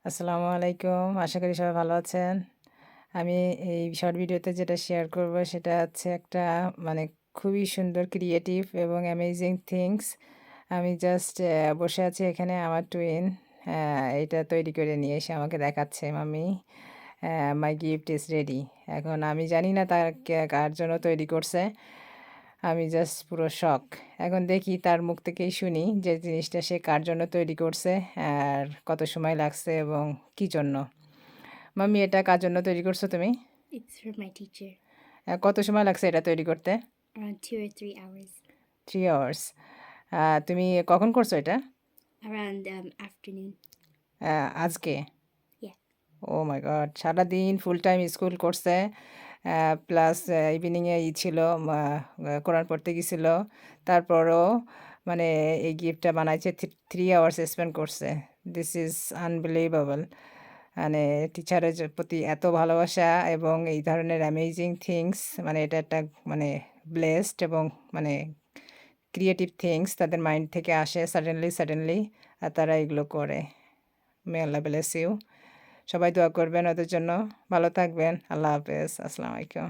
আসসালামু আলাইকুম। আশা করি সবাই ভালো আছেন। আমি এই শর্ট ভিডিওতে যেটা শেয়ার করব সেটা হচ্ছে একটা মানে খুবই সুন্দর ক্রিয়েটিভ এবং অ্যামেজিং থিংস। আমি জাস্ট বসে আছি এখানে আমার টুইন এটা তৈরি করে নিয়ে এসে আমাকে দেখাচ্ছে, "mummy my gift is ready." এখন আমি জানি না তার কার জন্য তৈরি করছে। আমি জাস্ট পুরো শক। এখন দেখি তার মুখ থেকেই শুনি যে জিনিসটা সে কার জন্য তৈরি করছে আর কত সময় লাগছে এবং কী জন্য। মাম্মি এটা কার জন্য তৈরি করছো তুমি? It's for my teacher. কত সময় লাগছে এটা তৈরি করতে? Around 2 or 3 hours. 3 আওয়ার্স। তুমি কখন করছো এটা? Around afternoon. আজকে? Yeah. ওহ মাই গড! সারাদিন ফুল টাইম স্কুল করছে। প্লাস ইভিনিংয়ে ছিল মা কোরআন পড়তে গেছিল। তারপরও মানে এই গিফটটা বানাইছে 3 আওয়ার্স স্পেন্ড করছে। This is unbelievable. মানে টিচারের প্রতি এত ভালোবাসা এবং এই ধরনের অ্যামেজিং থিংস, মানে এটা একটা মানে ব্লেসড এবং মানে ক্রিয়েটিভ থিংস তাদের মাইন্ড থেকে আসে সাডেনলি আর তারা এগুলো করে। মে আল্লাহ ব্লেস ইউ। সবাই দোয়া করবেন ওদের জন্য। ভালো থাকবেন। আল্লাহ হাফেজ। আসসালামু আলাইকুম।